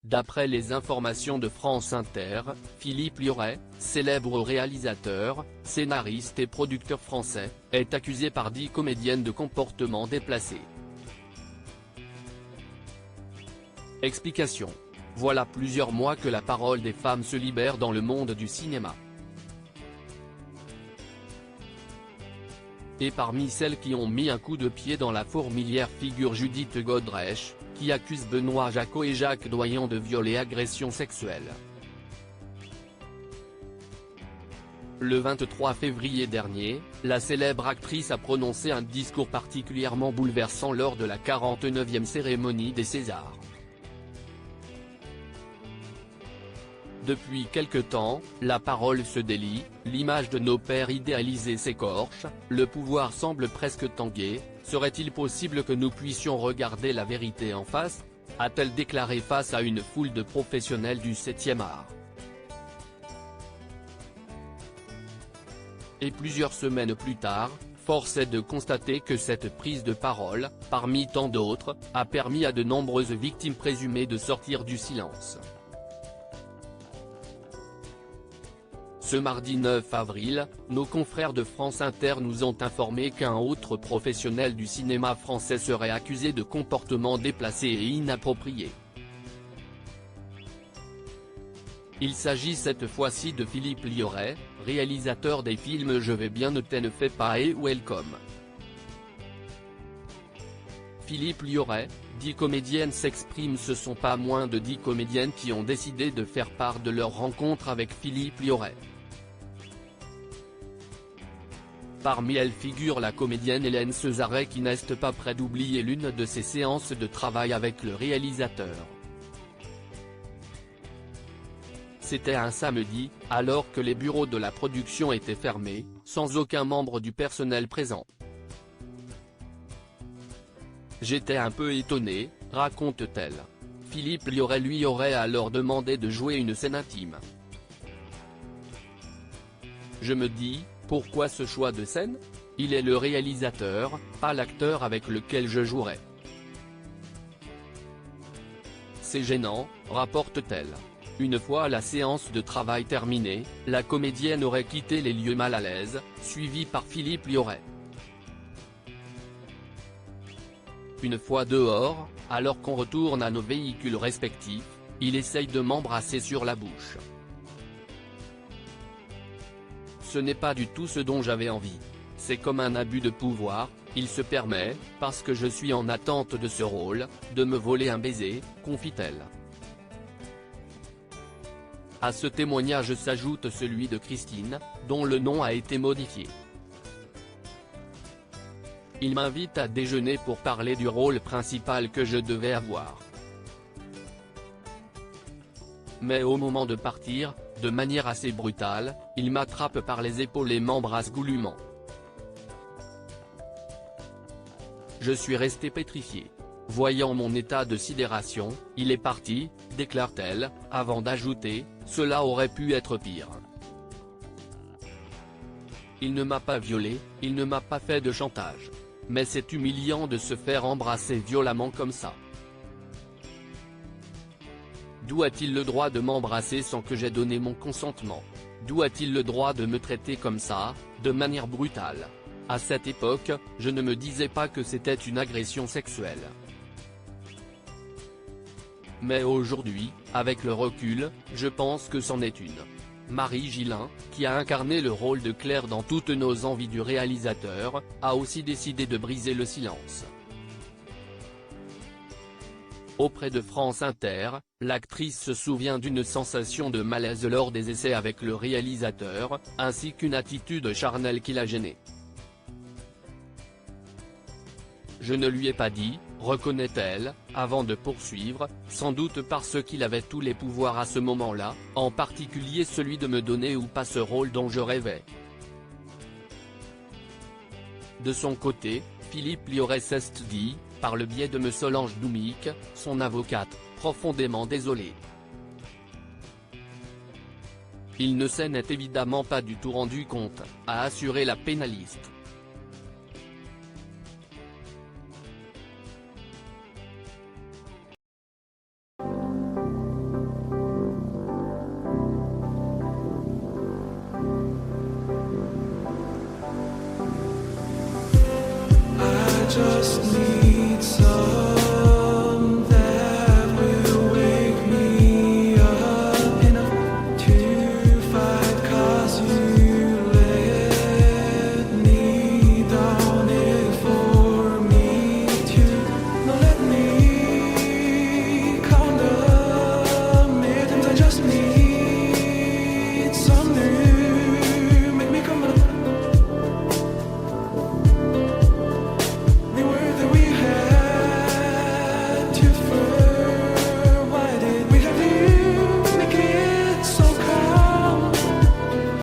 D'après les informations de France Inter, Philippe Liorret, célèbre réalisateur, scénariste et producteur français, est accusé par 10 comédiennes de comportement déplacé. Explication. Voilà plusieurs mois que la parole des femmes se libère dans le monde du cinéma. Et parmi celles qui ont mis un coup de pied dans la fourmilière figure Judith Godrèche, qui accuse Benoît Jacot et Jacques Doyon de viol et agression sexuelle. Le 23 février dernier, la célèbre actrice a prononcé un discours particulièrement bouleversant lors de la 49e cérémonie des Césars. Depuis quelque temps, la parole se délie, l'image de nos pères idéalisés s'écorche, le pouvoir semble presque tanguer. Serait-il possible que nous puissions regarder la vérité en face ? A-t-elle déclaré face à une foule de professionnels du 7e art. Et plusieurs semaines plus tard, force est de constater que cette prise de parole, parmi tant d'autres, a permis à de nombreuses victimes présumées de sortir du silence. Ce mardi 9 avril, nos confrères de France Inter nous ont informé qu'un autre professionnel du cinéma français serait accusé de comportements déplacés et inappropriés. Il s'agit cette fois-ci de Philippe Liorret, réalisateur des films Je vais bien, Ne te fais pas et Welcome. Philippe Liorret, 10 comédiennes s'expriment. Ce sont pas moins de 10 comédiennes qui ont décidé de faire part de leur rencontre avec Philippe Liorret. Parmi elles figure la comédienne Hélène Cesaret qui n'est pas près d'oublier l'une de ses séances de travail avec le réalisateur. C'était un samedi, alors que les bureaux de la production étaient fermés, sans aucun membre du personnel présent. J'étais un peu étonné, raconte-t-elle. Philippe Liorret lui aurait alors demandé de jouer une scène intime. Je me dis, pourquoi ce choix de scène ? Il est le réalisateur, pas l'acteur avec lequel je jouerai. C'est gênant, rapporte-t-elle. Une fois la séance de travail terminée, la comédienne aurait quitté les lieux mal à l'aise, suivie par Philippe Liorret. Une fois dehors, alors qu'on retourne à nos véhicules respectifs, il essaye de m'embrasser sur la bouche. Ce n'est pas du tout ce dont j'avais envie. C'est comme un abus de pouvoir, il se permet, parce que je suis en attente de ce rôle, de me voler un baiser, confie-t-elle. À ce témoignage s'ajoute celui de Christine, dont le nom a été modifié. Il m'invite à déjeuner pour parler du rôle principal que je devais avoir. Mais au moment de partir, de manière assez brutale, il m'attrape par les épaules et m'embrasse goulûment. Je suis resté pétrifié. Voyant mon état de sidération, il est parti, déclare-t-elle, avant d'ajouter, cela aurait pu être pire. Il ne m'a pas violé, il ne m'a pas fait de chantage. Mais c'est humiliant de se faire embrasser violemment comme ça. D'où a-t-il le droit de m'embrasser sans que j'aie donné mon consentement? D'où a-t-il le droit de me traiter comme ça, de manière brutale? À cette époque, je ne me disais pas que c'était une agression sexuelle. Mais aujourd'hui, avec le recul, je pense que c'en est une. Marie Gillin, qui a incarné le rôle de Claire dans Toutes nos envies du réalisateur, a aussi décidé de briser le silence. Auprès de France Inter, l'actrice se souvient d'une sensation de malaise lors des essais avec le réalisateur, ainsi qu'une attitude charnelle qui l'a gênée. Je ne lui ai pas dit, reconnaît-elle, avant de poursuivre, sans doute parce qu'il avait tous les pouvoirs à ce moment-là, en particulier celui de me donner ou pas ce rôle dont je rêvais. De son côté, Philippe Liorret s'est dit, par le biais de Solange Doumik, son avocate, profondément désolé. Il ne s'en est évidemment pas du tout rendu compte, a assuré la pénaliste. just need